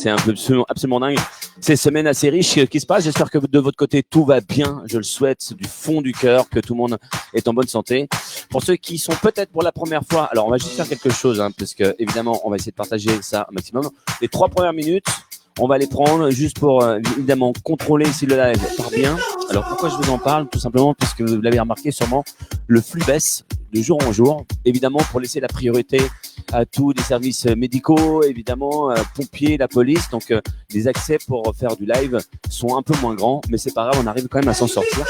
c'est absolument dingue. C'est une semaine assez riche qui se passe. J'espère que de votre côté, tout va bien. Je le souhaite du fond du cœur, que tout le monde est en bonne santé. Pour ceux qui sont peut-être pour la première fois, alors on va juste faire quelque chose, parce que évidemment, on va essayer de partager ça au maximum. Les 3 premières minutes, on va les prendre juste pour évidemment contrôler si le live part bien. Alors pourquoi je vous en parle? Tout simplement parce que vous l'avez remarqué sûrement, le flux baisse de jour en jour. Évidemment pour laisser la priorité à tous les services médicaux, évidemment pompiers, la police. Donc les accès pour faire du live sont un peu moins grands, mais c'est pas grave, on arrive quand même à s'en sortir.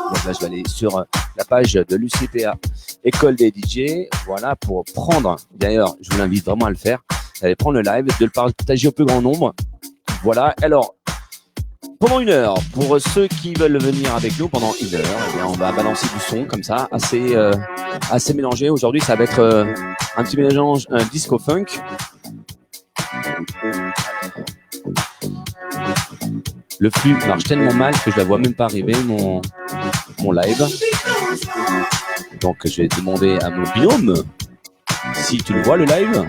Donc là je vais aller sur la page de l'UCPA École des DJ, voilà, pour prendre, d'ailleurs je vous invite vraiment à le faire, d'aller prendre le live, de le partager au plus grand nombre. Voilà, alors pendant 1 heure, pour ceux qui veulent venir avec nous pendant 1 heure, eh bien, on va balancer du son comme ça, assez mélangé. Aujourd'hui, ça va être un petit mélange disco funk. Le flux marche tellement mal que je la vois même pas arriver, mon live. Donc, je vais demander à mon binôme si tu le vois, le live.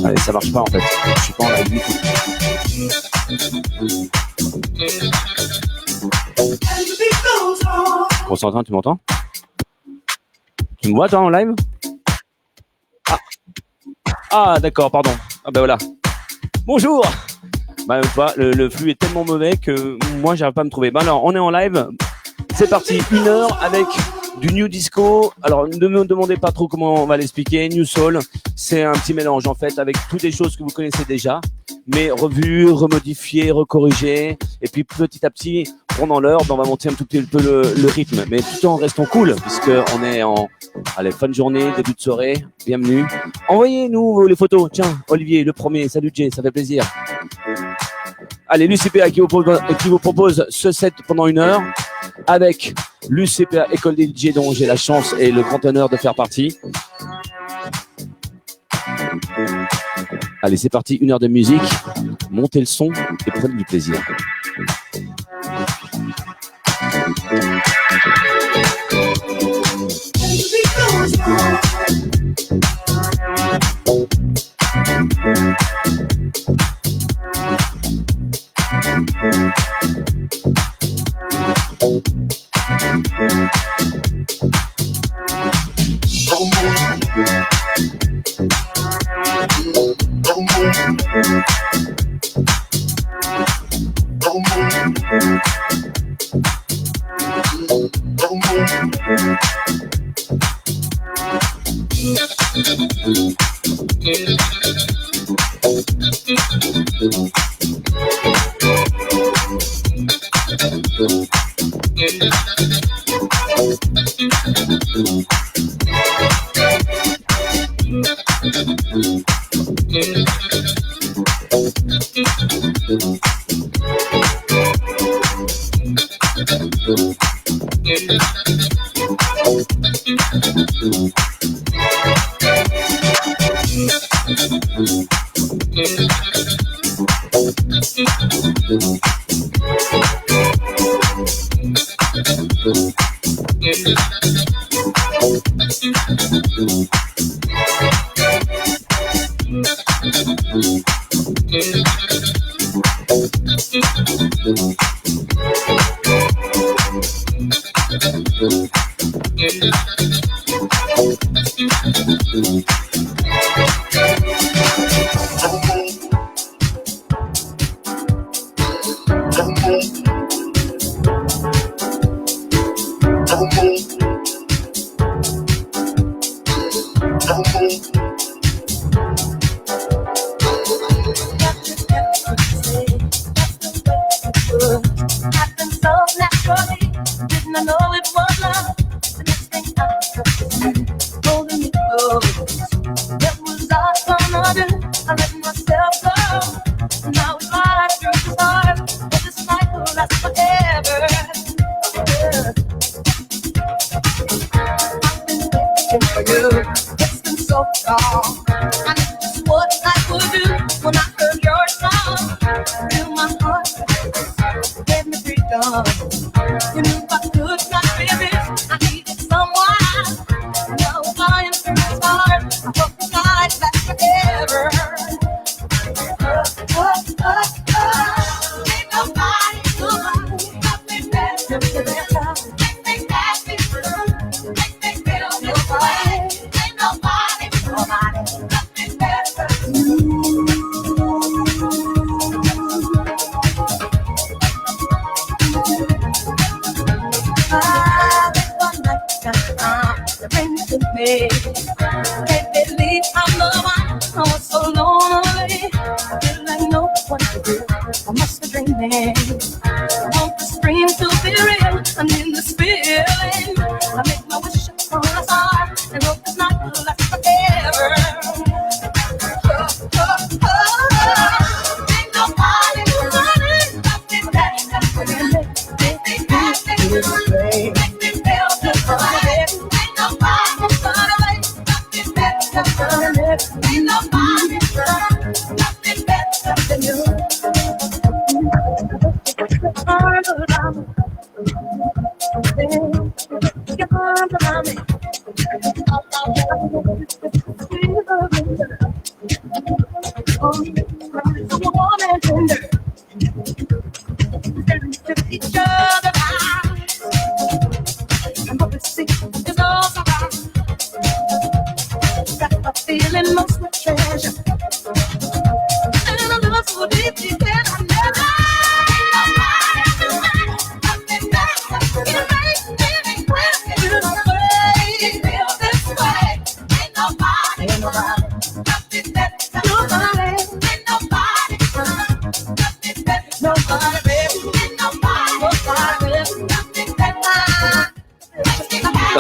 Allez, ça marche pas en fait. Je suis pas en live du tout. Constantin, tu m'entends? Tu me vois toi en live? Ah d'accord, pardon. Ah ben voilà. Bonjour. Bah le flux est tellement mauvais que moi j'arrive pas à me trouver. Bah alors on est en live. C'est parti, 1 heure avec du new disco. Alors ne me demandez pas trop comment on va l'expliquer. New soul, c'est un petit mélange en fait avec toutes les choses que vous connaissez déjà, mais revues, remodifiées, recorrigées, et puis petit à petit pendant l'heure, on va monter un tout petit peu le rythme, mais tout en restant cool puisque on est en fin de journée, début de soirée. Bienvenue. Envoyez-nous les photos. Tiens, Olivier, le premier. Salut Jay, ça fait plaisir. Allez, l'UCPA qui vous propose ce set pendant 1 heure avec l'UCPA École des DJ dont j'ai la chance et le grand honneur de faire partie. Allez, c'est parti, 1 heure de musique. Montez le son et prenez du plaisir.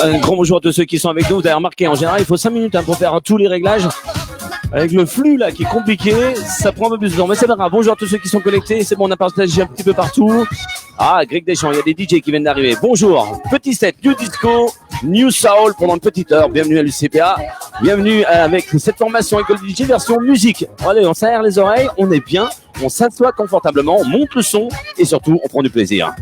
Un grand bonjour à tous ceux qui sont avec nous. Vous avez remarqué, en général, il faut 5 minutes pour faire tous les réglages. Avec le flux là qui est compliqué, ça prend un peu plus de temps. Mais c'est pas grave. Bonjour à tous ceux qui sont connectés. C'est bon, on a partagé un petit peu partout. Ah, Greg Deschamps, il y a des DJ qui viennent d'arriver. Bonjour. Petit set, New Disco, New Soul pendant une petite heure. Bienvenue à l'UCPA. Bienvenue avec cette formation École DJ version musique. Allez, on s'aère les oreilles, on est bien, on s'assoit confortablement, on monte le son et surtout, on prend du plaisir.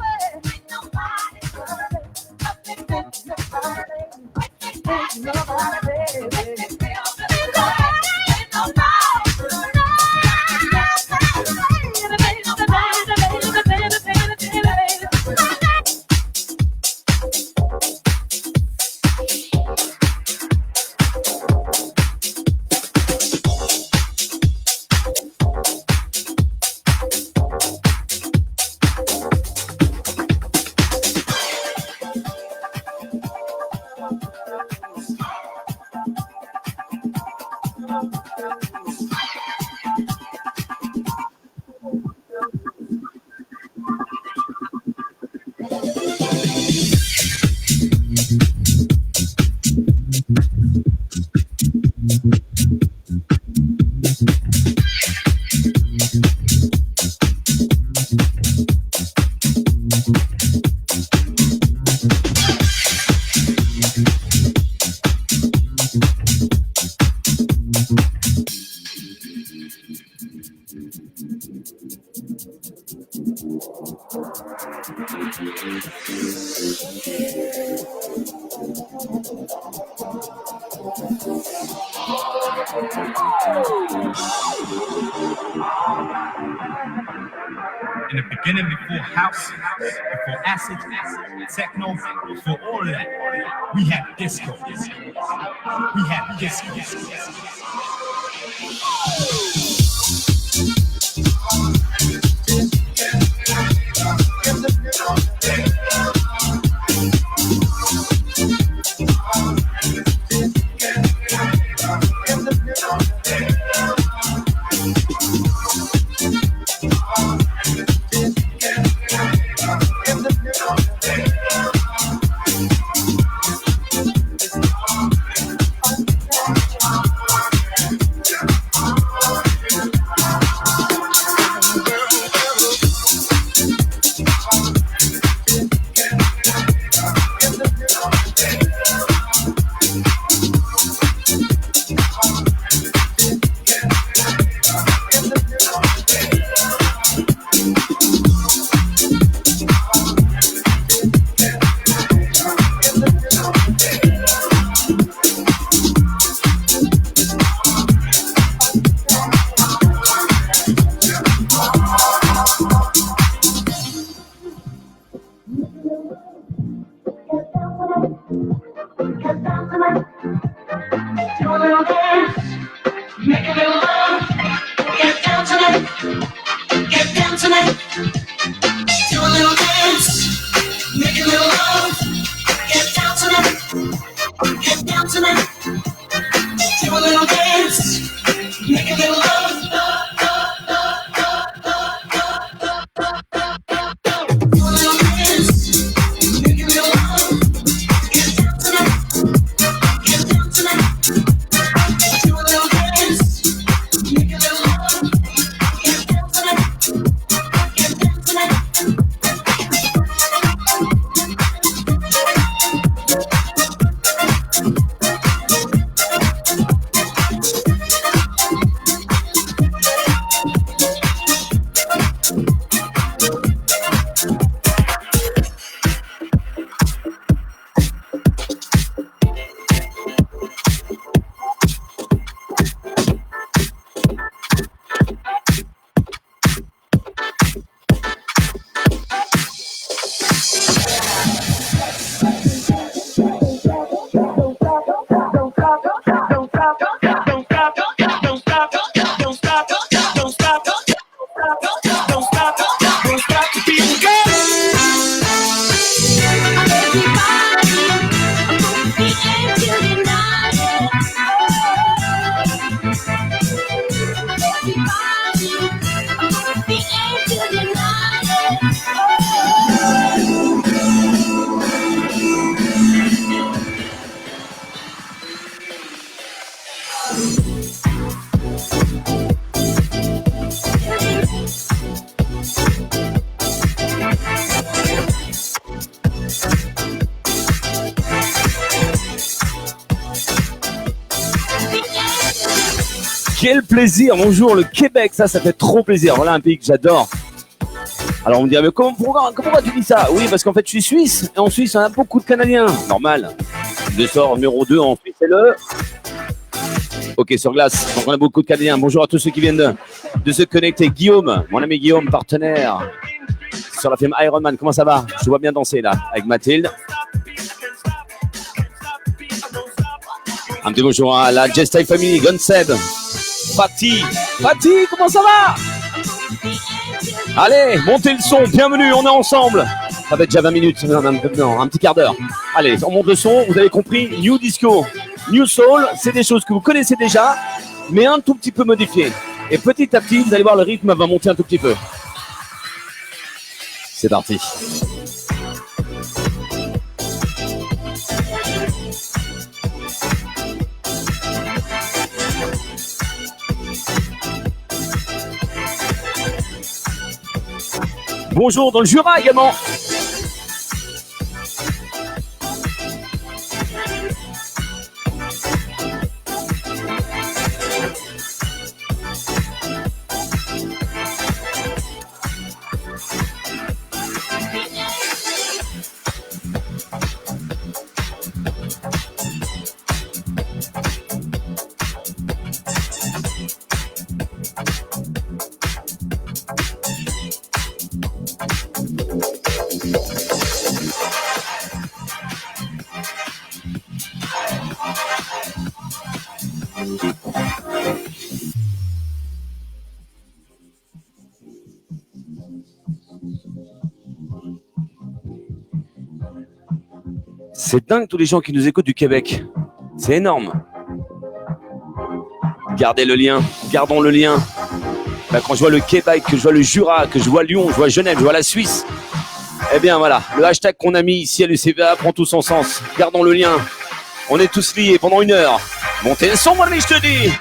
In the beginning, before house, before acid, techno, before all of that, we had disco. We had disco. Quel plaisir, bonjour le Québec, ça fait trop plaisir, voilà un pays que j'adore. Alors on me dit, mais pourquoi tu dis ça? Oui, parce qu'en fait je suis suisse, et en Suisse on a beaucoup de Canadiens, normal. Le sort numéro 2 en Suisse, c'est le hockey sur glace, donc on a beaucoup de Canadiens. Bonjour à tous ceux qui viennent de se connecter. Guillaume, mon ami Guillaume, partenaire sur la film Ironman, comment ça va? Je te vois bien danser là, avec Mathilde. Un petit bonjour à la Just Type Family, Gonseb, Fatih, comment ça va? Allez, montez le son, bienvenue, on est ensemble. Ça fait déjà 20 minutes, non, un petit quart d'heure. Allez, on monte le son, vous avez compris, New Disco, New Soul, c'est des choses que vous connaissez déjà, mais un tout petit peu modifiées. Et petit à petit, vous allez voir, le rythme va monter un tout petit peu. C'est parti. Bonjour dans le Jura également. C'est dingue tous les gens qui nous écoutent du Québec. C'est énorme. Gardez le lien, gardons le lien. Bah, quand je vois le Québec, que je vois le Jura, que je vois Lyon, je vois Genève, je vois la Suisse. Eh bien voilà, le hashtag qu'on a mis ici à l'UCVA prend tout son sens. Gardons le lien. On est tous liés pendant 1 heure. Montez le son, mon ami, je te dis.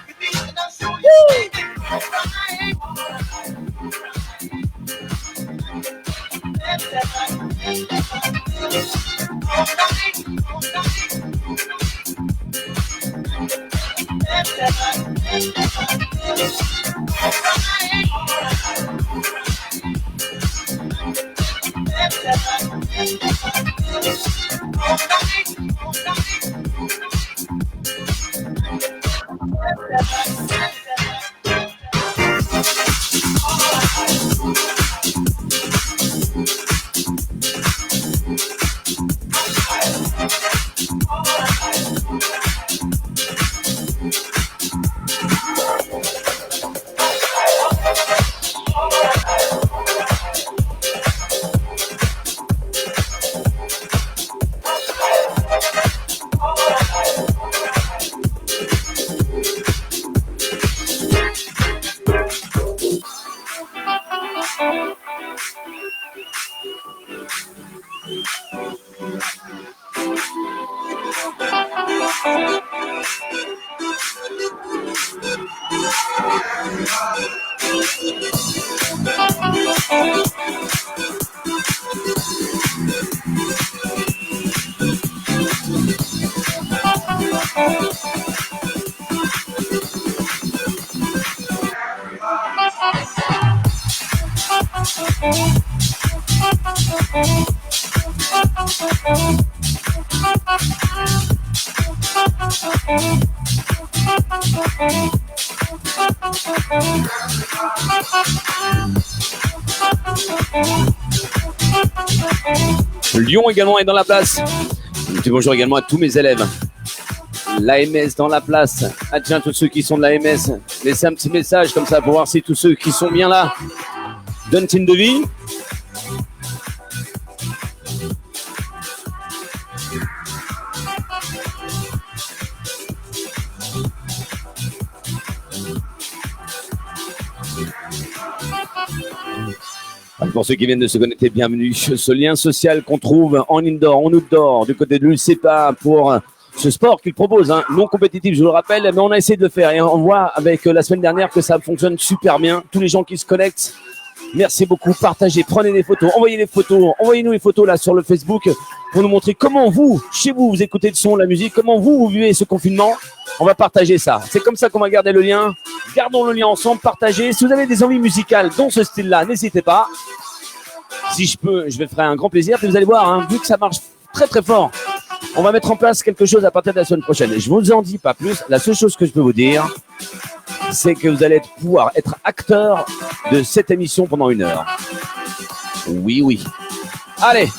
Lyon également est dans la place. Je dis bonjour également à tous mes élèves. L'AMS dans la place. Ah tiens, tous ceux qui sont de l'AMS, laissez un petit message comme ça pour voir si tous ceux qui sont bien là donnent signe de vie. Pour ceux qui viennent de se connecter, bienvenue. Ce lien social qu'on trouve en indoor, en outdoor, du côté de l'ULCEPA pour ce sport qu'il propose, hein, non compétitif, je vous le rappelle, mais on a essayé de le faire et on voit avec la semaine dernière que ça fonctionne super bien. Tous les gens qui se connectent, merci beaucoup. Partagez, prenez des photos, envoyez les photos, envoyez-nous les photos là sur le Facebook pour nous montrer comment vous, chez vous, vous écoutez le son, la musique, comment vous vivez ce confinement. On va partager ça. C'est comme ça qu'on va garder le lien. Gardons le lien ensemble, partagez. Si vous avez des envies musicales dans ce style-là, n'hésitez pas. Si je peux, je vais faire un grand plaisir. Puis vous allez voir, hein, vu que ça marche très très fort, on va mettre en place quelque chose à partir de la semaine prochaine. Je ne vous en dis pas plus. La seule chose que je peux vous dire, c'est que vous allez pouvoir être acteur de cette émission pendant 1 heure. Oui, oui. Allez.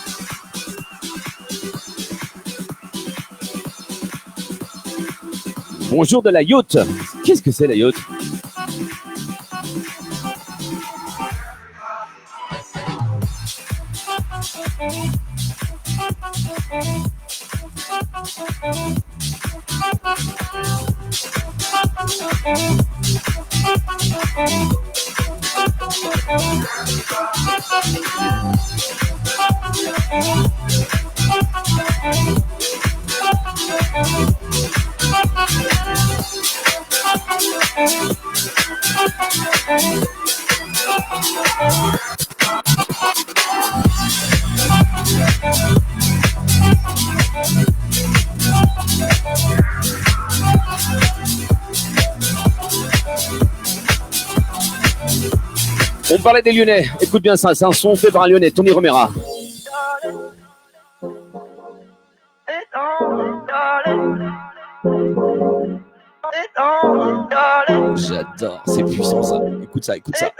Bonjour de la yacht. Qu'est-ce que c'est la yacht ? On parlait des Lyonnais. Écoute bien ça, c'est un son fait par un Lyonnais, Tony Romera. J'adore, c'est puissant ça. Écoute ça, écoute ça.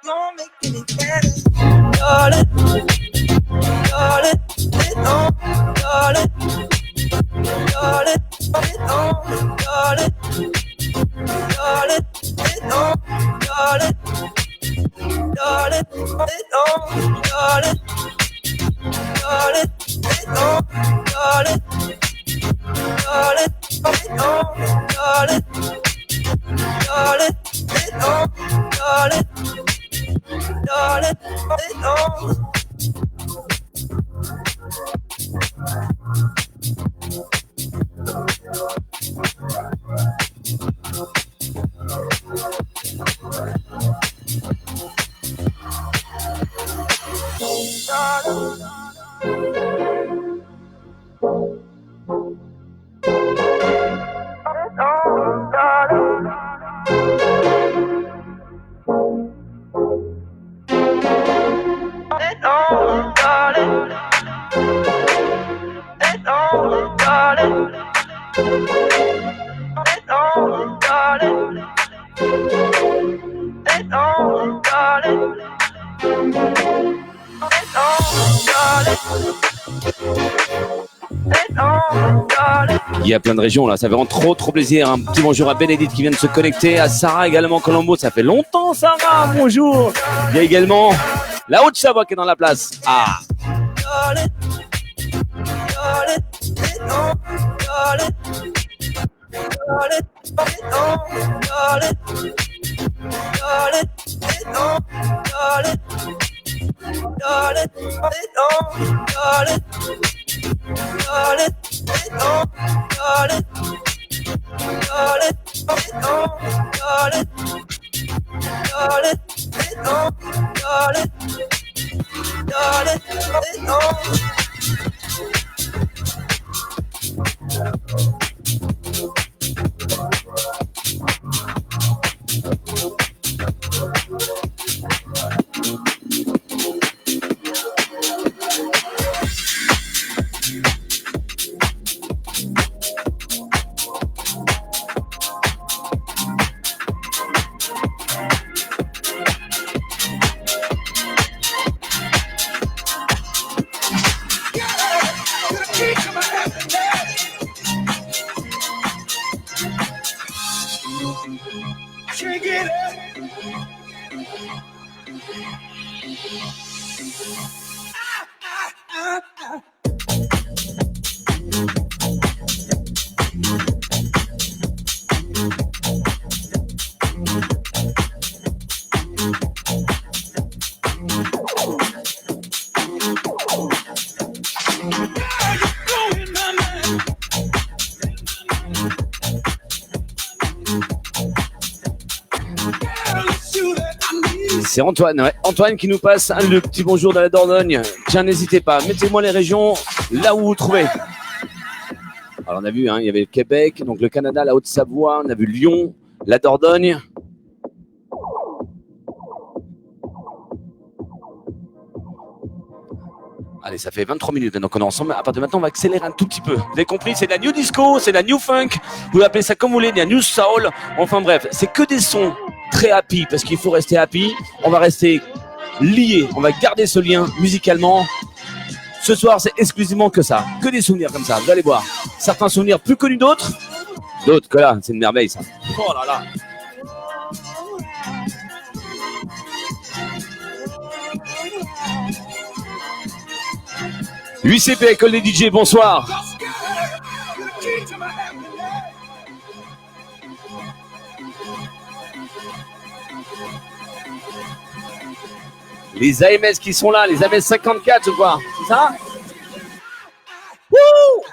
Don't make any better, darling. Il y a plein de régions là, ça fait vraiment trop plaisir. Un petit bonjour à Bénédicte qui vient de se connecter, à Sarah également, Colombo, ça fait longtemps Sarah, bonjour. Il y a également la Haute-Savoie qui est dans la place. Ah. C'est Antoine, ouais. Antoine qui nous passe le petit bonjour de la Dordogne. Tiens, n'hésitez pas, mettez-moi les régions là où vous trouvez. Alors on a vu, hein, il y avait le Québec, donc le Canada, la Haute-Savoie, on a vu Lyon, la Dordogne. Allez, ça fait 23 minutes, donc on est ensemble. À partir de maintenant, on va accélérer un tout petit peu. Vous avez compris, c'est de la new disco, c'est de la new funk. Vous appelez ça comme vous voulez, de la new soul. Enfin bref, c'est que des sons très happy, parce qu'il faut rester happy. On va rester liés, on va garder ce lien musicalement. Ce soir, c'est exclusivement que ça, que des souvenirs comme ça. Vous allez voir, certains souvenirs plus connus d'autres que là, c'est une merveille ça. Oh là là. UCP, École des DJ, bonsoir. Les AMS qui sont là, les AMS 54, je crois. C'est ça? Wouh!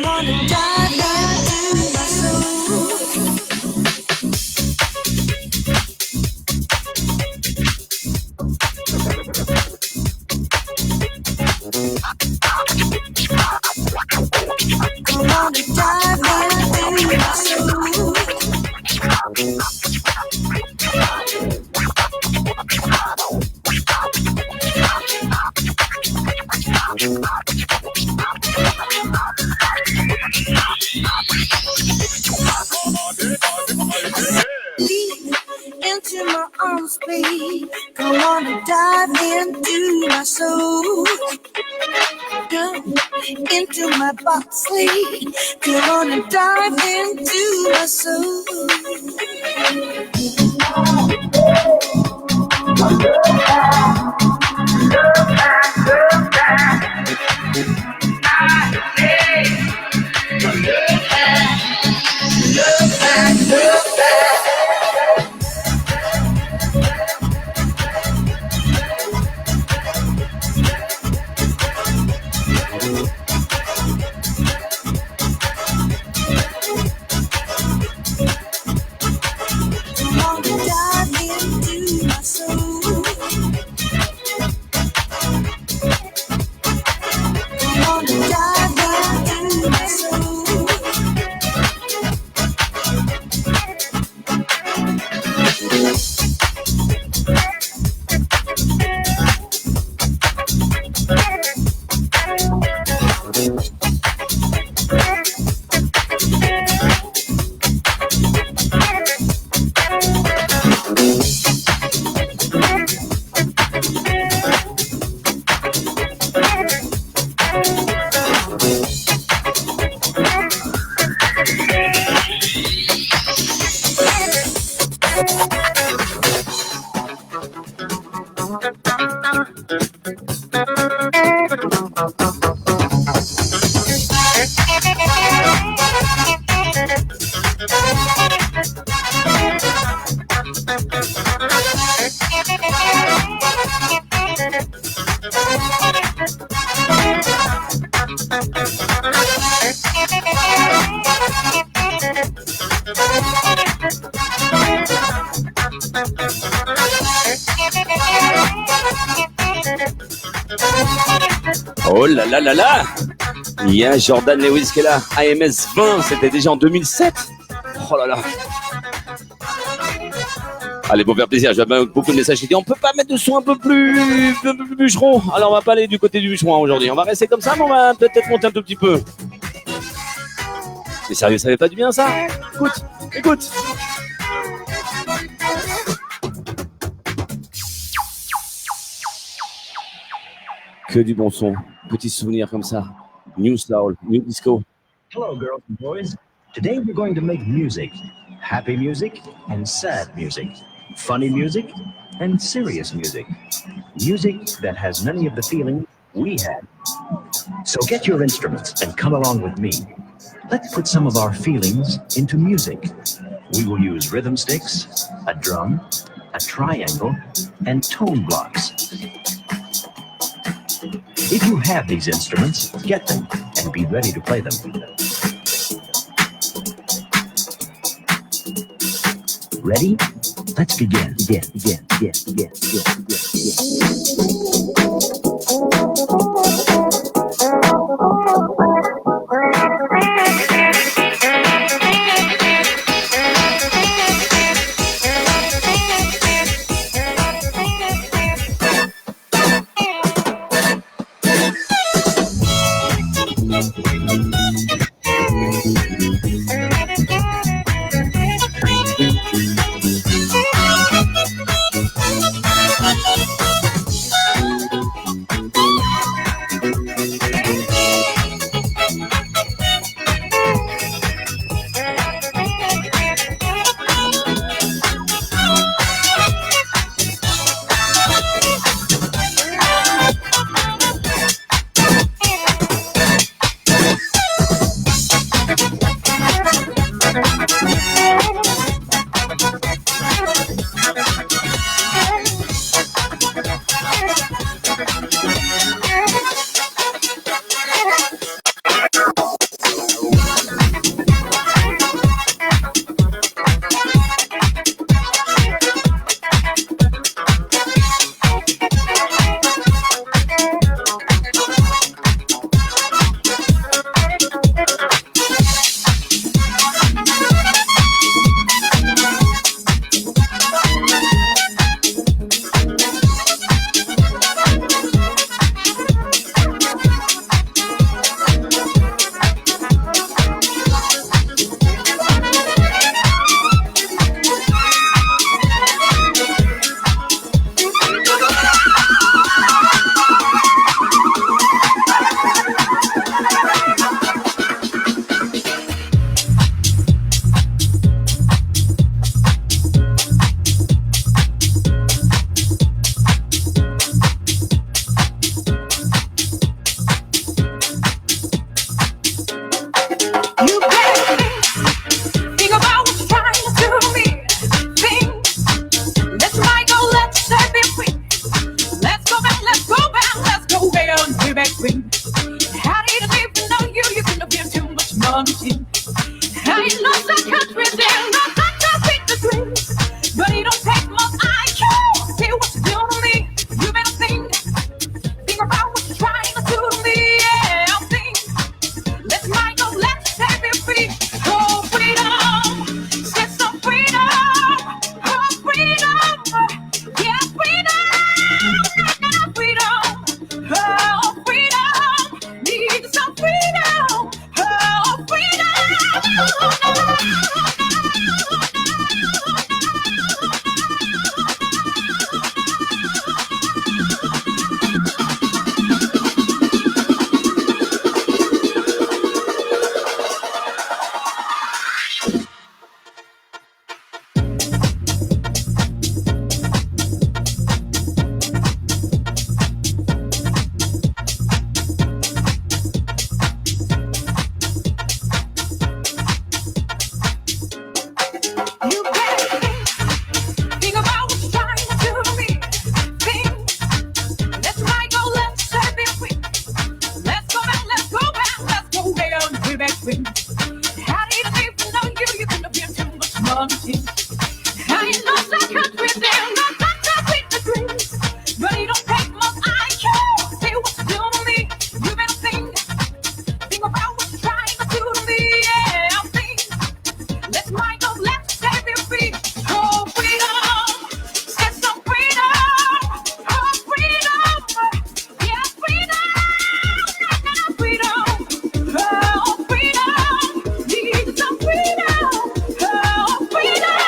Come on and dive into my soul. Come on and dive into my soul. Into my arms, babe. Come on and dive into my soul. Come into my box sleeve. Come on and dive into my soul. Oh là là là là! Il y a Jordan Lewis qui est là. AMS 20, c'était déjà en 2007. Oh là là! Allez, pour faire plaisir, j'avais beaucoup de messages qui disent on peut pas mettre de son un peu plus bûcheron. Alors on va pas aller du côté du bûcheron aujourd'hui. On va rester comme ça, mais on va peut-être monter un tout petit peu. Mais sérieux, ça fait pas du bien ça? Écoute, écoute. Que du bon son, petits souvenirs comme ça. New Soul, New Disco. Hello, girls and boys. Today we're going to make music. Happy music and sad music. Funny music and serious music. Music that has many of the feelings we had. So get your instruments and come along with me. Let's put some of our feelings into music. We will use rhythm sticks, a drum, a triangle, and tone blocks. If you have these instruments, get them and be ready to play them. Ready? Let's begin. Begin. money. I lost the country there, not to beat the dreams. But it don't take much IQ. See what you do to me. You better think about what you're trying to do to me. Yeah, think. Let's mind go, let's set me free. Oh, freedom, set some freedom. Oh, freedom, yeah, freedom, freedom. Oh, freedom, need some freedom. Oh, freedom. You better think about what you're trying to do to me. Think, let's right go, let's set me free. Let's go back, let's go back, let's go down, way back when. How did I even know you? You couldn't have been too much money. I lost the country there, not to beat the dreams. But it don't take much IQ. See what you do to me. You better think about what you're trying to do to me. Yeah, think. Let's right go, let's set me free. Oh, freedom, set some freedom. Oh, freedom, yeah, freedom, freedom. Oh, freedom, need some freedom. Oh, freedom.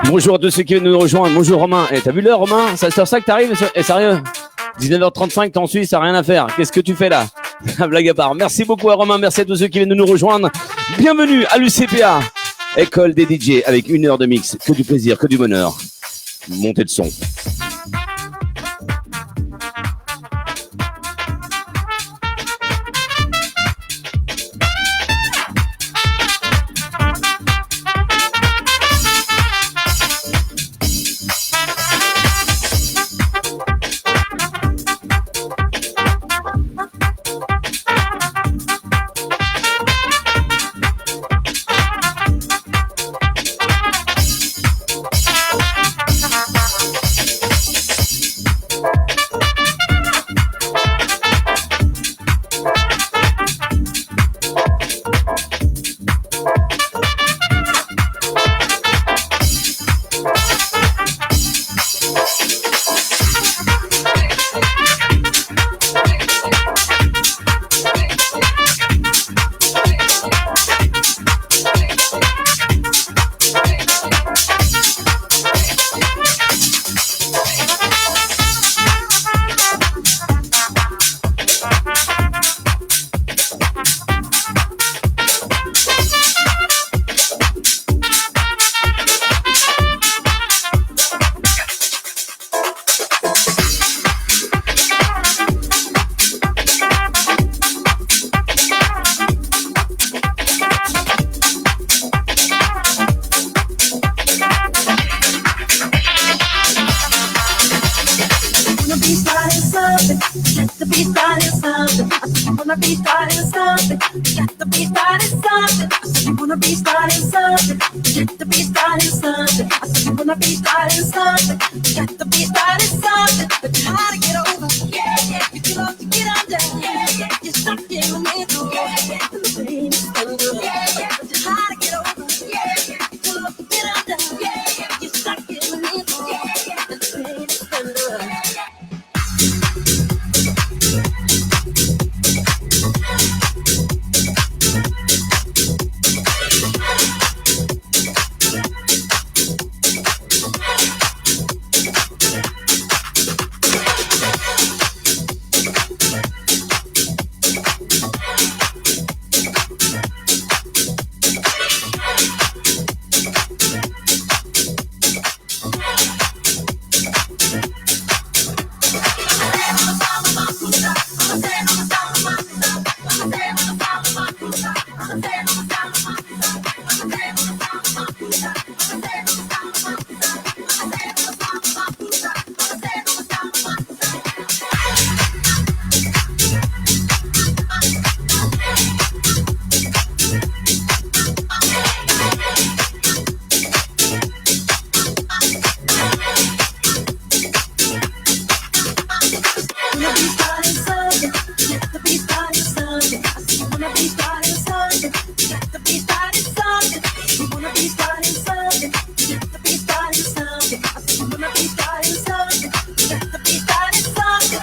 Bonjour à tous ceux qui viennent nous rejoindre. Bonjour Romain. Eh, t'as vu l'heure Romain? C'est à ça que t'arrives? Eh, sérieux? 19h35, t'es en Suisse, t'as rien à faire. Qu'est-ce que tu fais là? Blague à part. Merci beaucoup à Romain, merci à tous ceux qui viennent de nous rejoindre. Bienvenue à l'UCPA, école des DJ, avec 1 heure de mix. Que du plaisir, que du bonheur. Montez le son. wanna be starting something. Got to be starting something. I said you wanna be starting something. Got to be starting something. I said you wanna be starting something. Got to be starting something. But you hard to get over. Yeah, yeah. You too love to get under. Yeah, yeah. You're stuck in the middle. Yeah, yeah. And the pain is under. Yeah, yeah. But you hard to get over. Yeah, yeah. You too love to get under. Yeah, yeah. You're stuck in the middle. Yeah, yeah. And the pain is under. be starting something. Got to be starting something. We wanna be starting something. Got to be starting something. I said we wanna be starting something. Got to be starting something.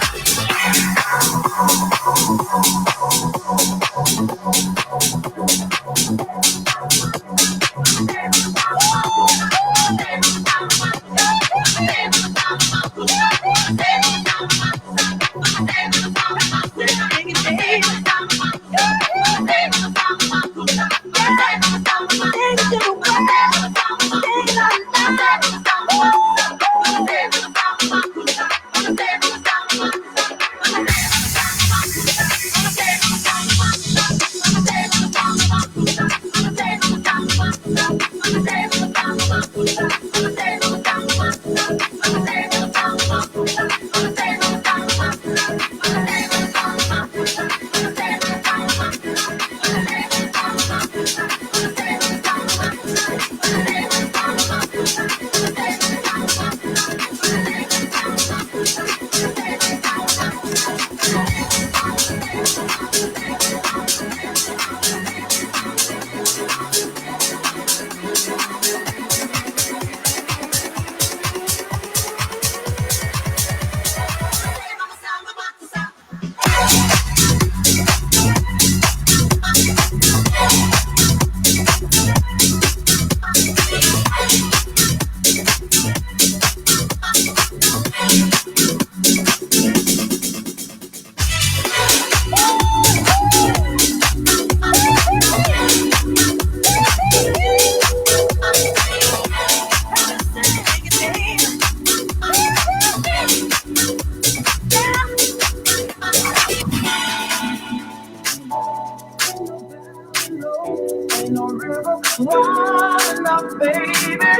Ain't no river wide enough, baby.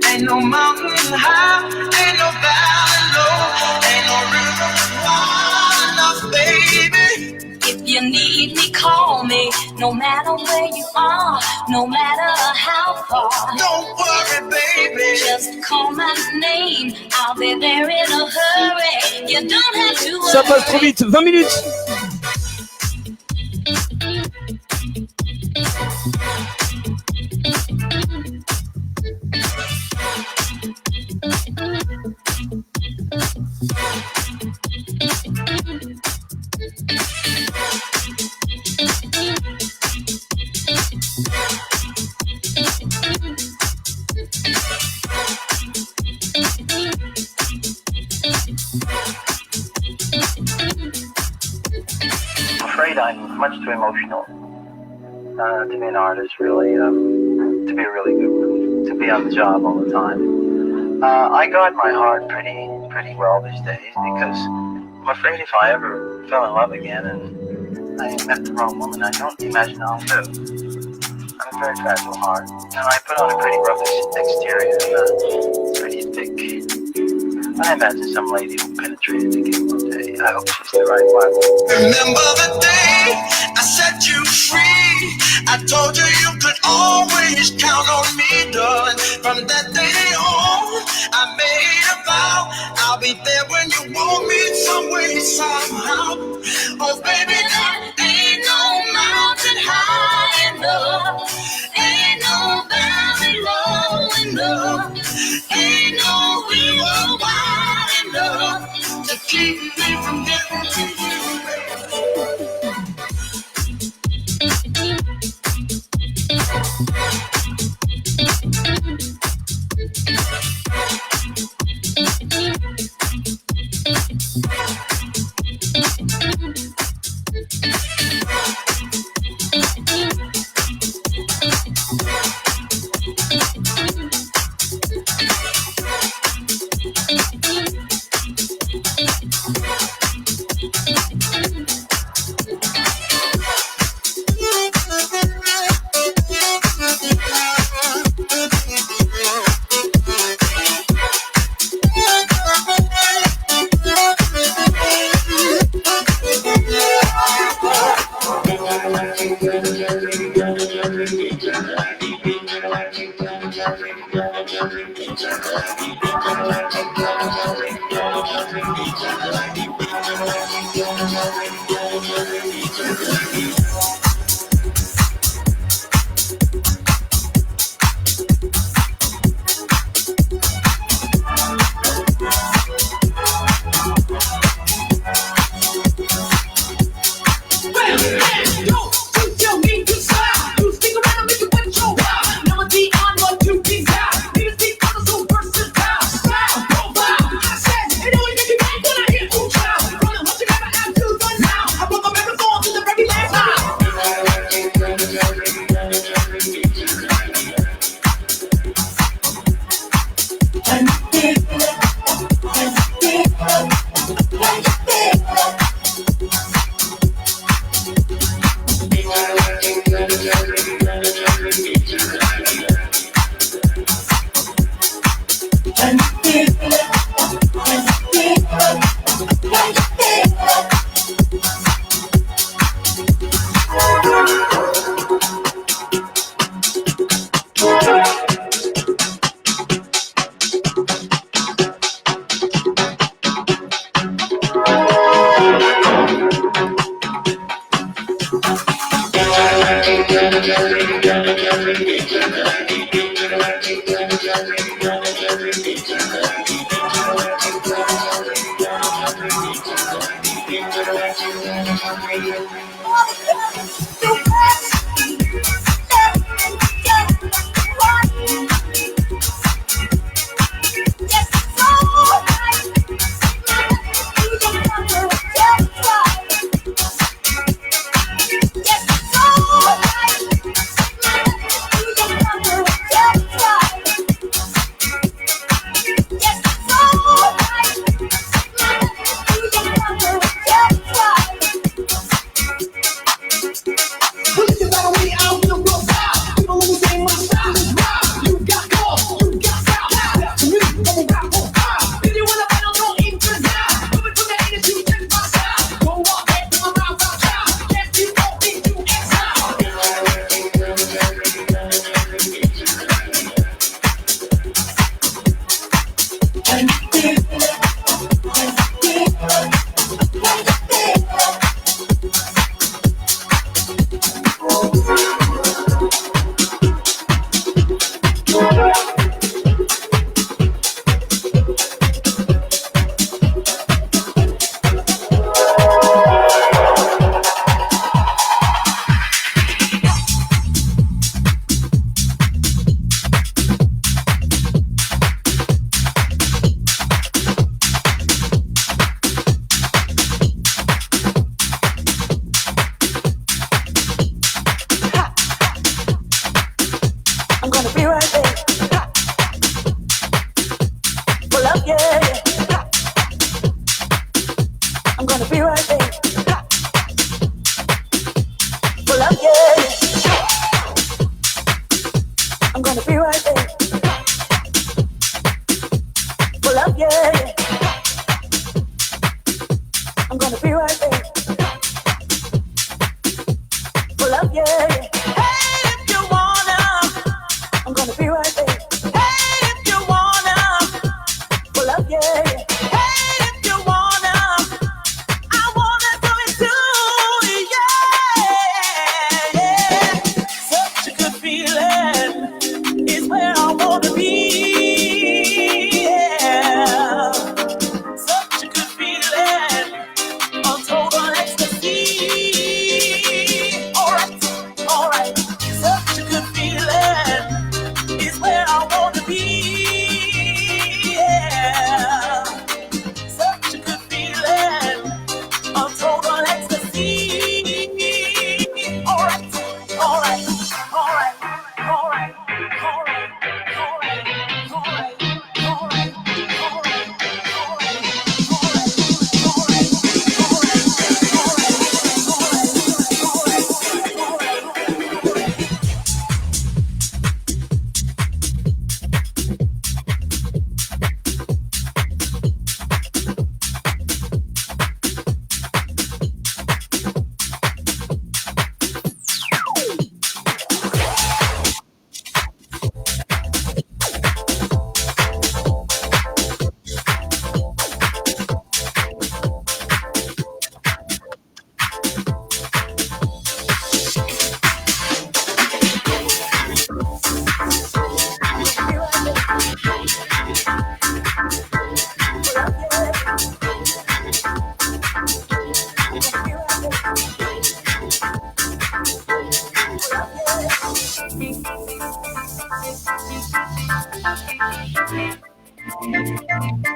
Ain't no mountain high, ain't no valley low. Ain't no river wide enough, baby. If you need me, call me. No matter where you are, no matter how far. Don't worry, baby. Just call my name. I'll be there in a hurry. You don't have to worry. Ça passe trop vite, 20 minutes. I'm afraid I'm much too emotional to be an artist, really, to be a really good one, to be on the job all the time. I guard my heart pretty well these days because I'm afraid if I ever fell in love again and I met the wrong woman, I don't imagine I'll live. I'm a very fragile heart, and I put on a pretty rough exterior and pretty thick. I imagine some lady will penetrate it again one day. I hope she's the right one. Remember the day I set you free. I told you you could always count on me, darling. From that day on, I made a vow I'll be there when you want me some way, somehow. Oh, baby, there ain't no mountain high enough. Ain't no valley low enough. Ain't no river wide enough to keep me from getting to you.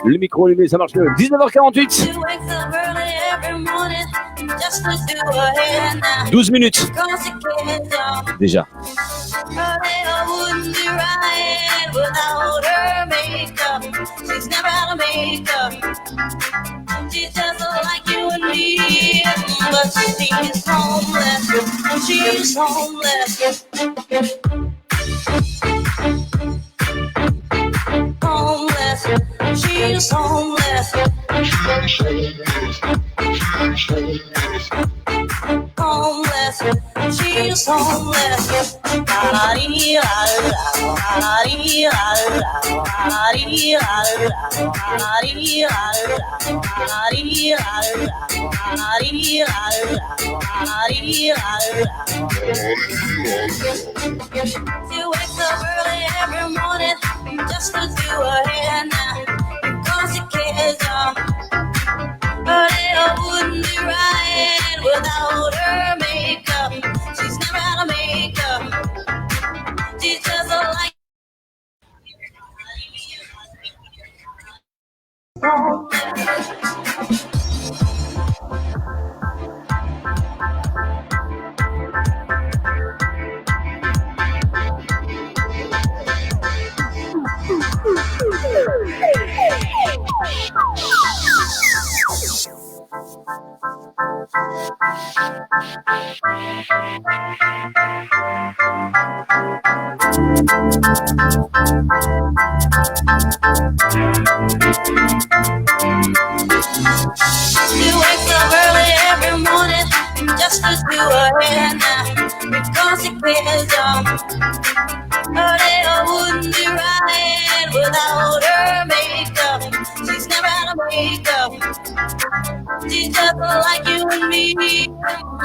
Le micro allumé, ça marche mieux. 19h48. 12 minutes. Déjà. She doesn't like you and me, but she's homeless. She's homeless. Homeless. She's homeless. Homeless. She's she's homeless. She wakes up early every morning just to do her hair now because she cares, her hair wouldn't be right without her makeup. She's never had a makeup. She's just like she wakes up early every morning just to do her hair now because she cares, her hair wouldn't be right without her makeup. She's never had a makeup. She's just like you and me,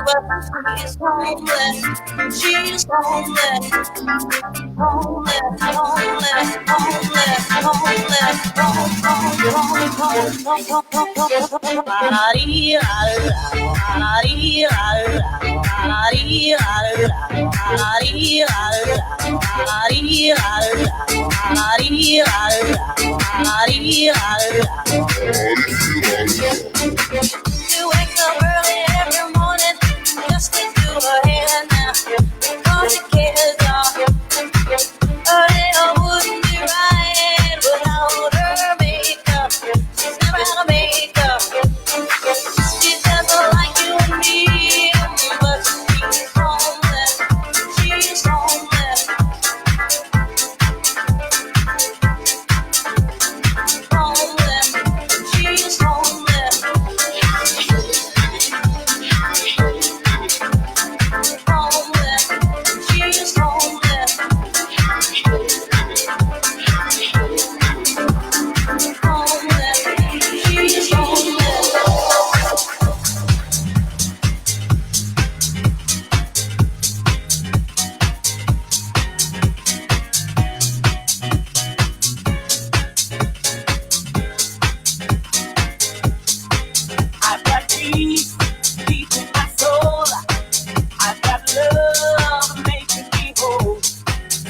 but she's homeless. She's homeless. Homeless, homeless, homeless, She wakes up early every morning just to do her hair now because she cares, her hair wouldn't be right without her makeup. She's never had a makeup. She's just like you and me, but she's homeless. She's homeless. Homeless. She's homeless. Homeless. She's homeless. I've got peace deep in my soul. I've got love making me whole.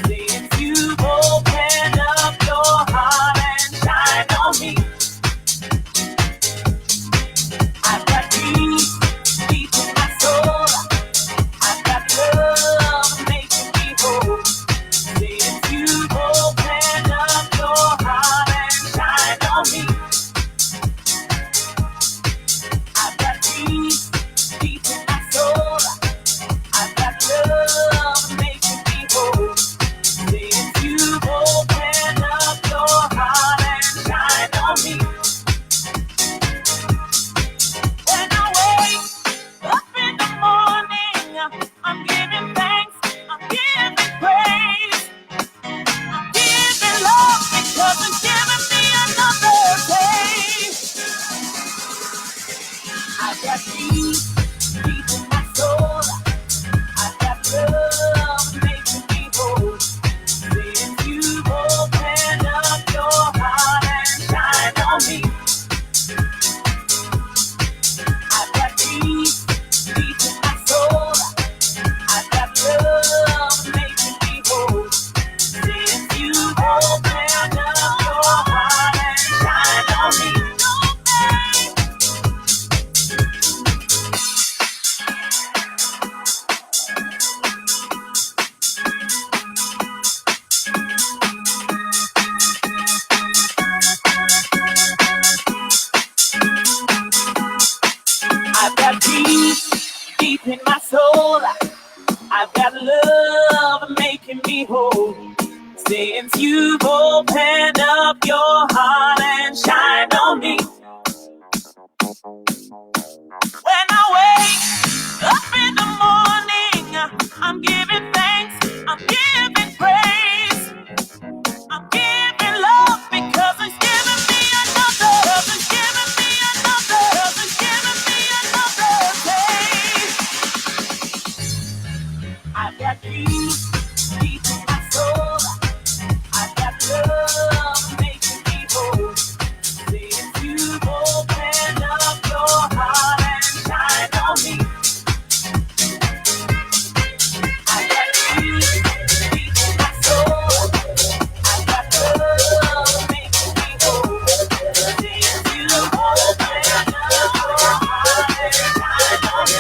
Since you've opened up your heart and shine on me, I've got peace deep in my soul. I've got love making me whole. Since you've opened up your heart and shine on me, I've got peace deep in my soul. I've got love making me whole. Since you've opened up your heart and shine on me. When I wake up in the morning, I'm giving thanks, I'm giving praise, I'm giving love because it's giving me another day. I've got peace deep in my soul. I've got love making me whole. Since you've opened up your heart and shine on me, I've got peace deep in my soul. I've got love making me whole. Since you've opened up your heart and shine on me. I've got peace deep in my soul. I've got love making me whole. Since you've opened up your heart and shine on me. When I wake up in the morning, I'm giving thanks, I'm giving praise, I'm giving love because it's giving me another, it's giving me another, it's giving me another day. I got peace deep in my soul, I got love making me whole. See if you open up your heart and shine on me. I got peace deep in my soul, I got love making me whole. See if you open up your heart and shine on me.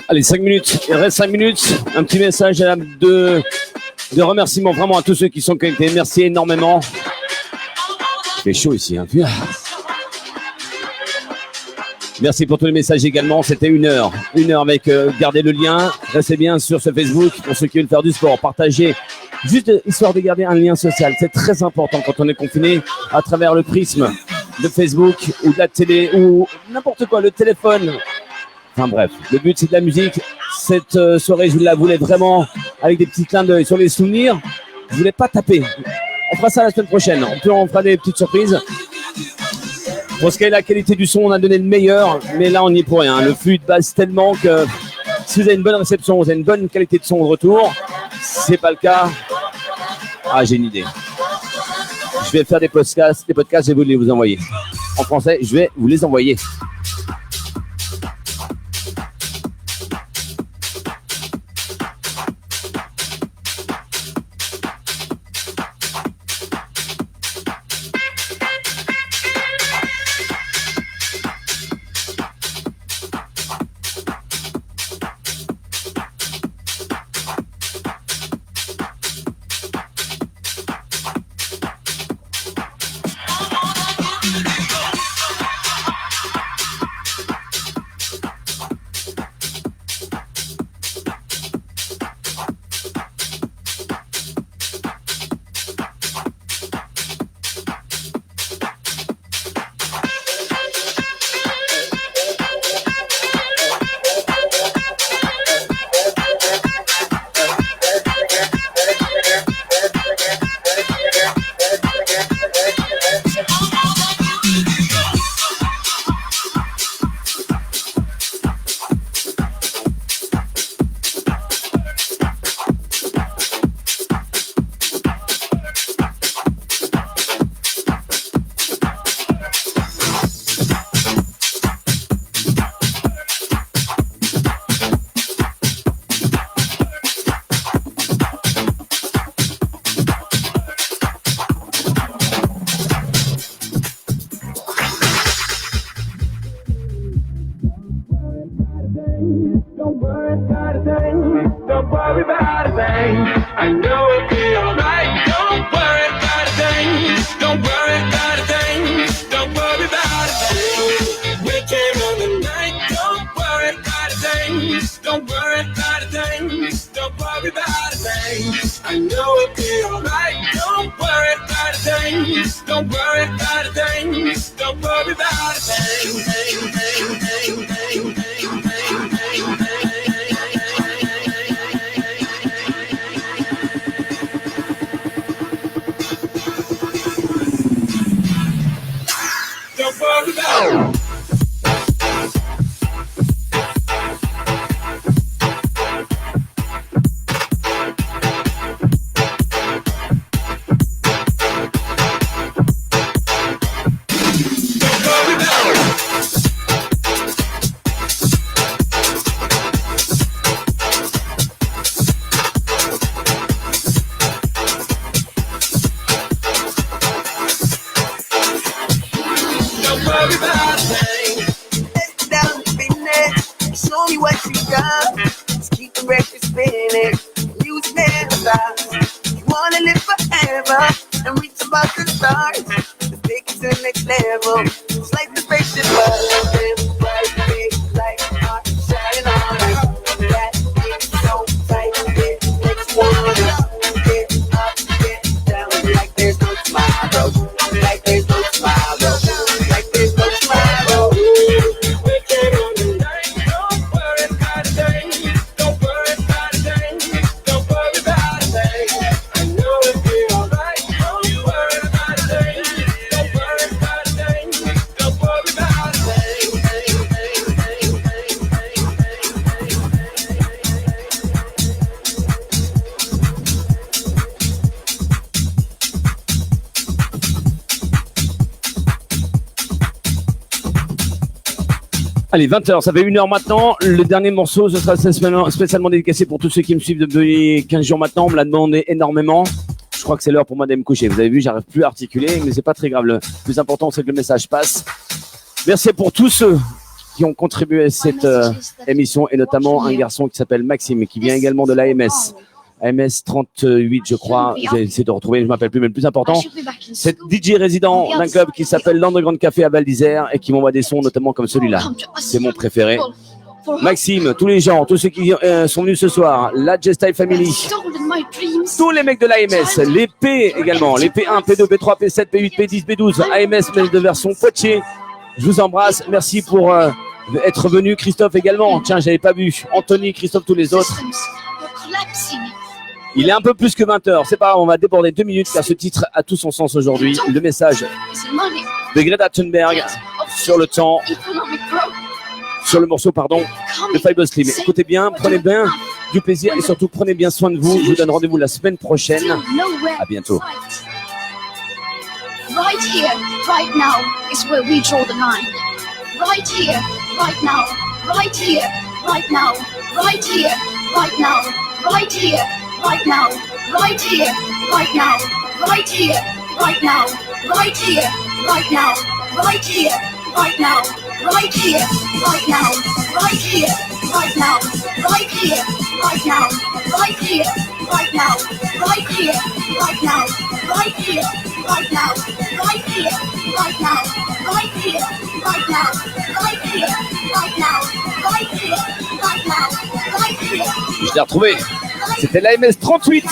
Allez, 5 minutes, il reste 5 minutes. Un petit message de remerciement vraiment à tous ceux qui sont connectés. Merci énormément. Il fait chaud ici, hein. Merci pour tous les messages également. C'était 1 heure. 1 heure avec gardez le lien. Restez bien sur ce Facebook pour ceux qui veulent faire du sport. Partagez. Juste histoire de garder un lien social. C'est très important quand on est confiné à travers le prisme de Facebook ou de la télé ou n'importe quoi, le téléphone. Enfin bref, le but c'est de la musique. Cette soirée, je la voulais vraiment avec des petits clins d'œil sur les souvenirs. Je voulais pas taper. On fera ça la semaine prochaine. On fera des petites surprises. Pour ce qui est de la qualité du son, on a donné le meilleur, mais là on n'y est pour rien. Le flux de base tellement que si vous avez une bonne réception, vous avez une bonne qualité de son de retour. Si c'est pas le cas, j'ai une idée. Je vais faire des podcasts, je vais vous les envoyer. En français, je vais vous les envoyer. Don't worry about it. record spinning, music never stops. You wanna live forever and reach above the stars. Let's take it to the next level. It's like the spaceship above, bright big light, heart shining on us. That is so tight, it makes you wanna get up, get down, like there's no tomorrow, like there's no tomorrow, like there's no tomorrow. Allez, 20h, ça fait 1 heure maintenant. Le dernier morceau, ce sera spécialement dédicacé pour tous ceux qui me suivent depuis 15 jours maintenant. On me l'a demandé énormément. Je crois que c'est l'heure pour moi d'aller me coucher. Vous avez vu, j'arrive plus à articuler, mais c'est pas très grave. Le plus important, c'est que le message passe. Merci pour tous ceux qui ont contribué à cette émission, et notamment un garçon qui s'appelle Maxime, qui vient également de l'AMS. AMS 38, je crois. J'ai essayé de retrouver, je ne m'appelle plus, mais le plus important, c'est DJ résident d'un club qui s'appelle l'Underground Café à Val d'Isère et qui m'envoie des sons, notamment comme celui-là. C'est mon préféré. Maxime, tous les gens, tous ceux qui sont venus ce soir, la J-Style Family, tous les mecs de l'AMS, les P également, les P1, P2, P3, P7, P8, P10, P12, AMS, mais de version Poitiers. Je vous embrasse. Merci pour être venu. Christophe également. Tiens, j'avais pas vu. Anthony, Christophe, tous les autres. Il est un peu plus que 20h, c'est pas grave, on va déborder 2 minutes car ce titre a tout son sens aujourd'hui. Le message de Greta Thunberg sur le temps, sur le morceau, pardon, de Fiber Slim. Écoutez bien, prenez bien du plaisir et surtout prenez bien soin de vous. Je vous donne rendez-vous la semaine prochaine. À bientôt. Right here, right now is where we draw the line. Right here, right now, right here, right now, right here, right now, right here. Right now, right here, right now, right here, right now, right here, right now, right here, right now, right here, right now, right here, right now, right here, right now, right here, right now, right here, right now, right here, right now, right here, right now, right here, right now, right here, right now, right here, right now, right here. Je l'ai retrouvé. C'était l'AMS 38.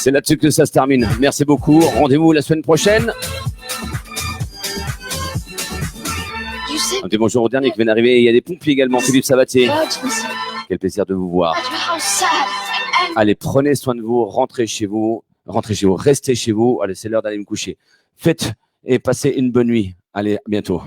C'est là-dessus que ça se termine. Merci beaucoup. Rendez-vous la semaine prochaine. Un petit bonjour au dernier qui vient d'arriver. Il y a des pompiers également. Philippe Sabatier. Quel plaisir de vous voir. Allez, prenez soin de vous. Rentrez chez vous. Rentrez chez vous. Restez chez vous. Allez, c'est l'heure d'aller me coucher. Faites et passez une bonne nuit. Allez, à bientôt.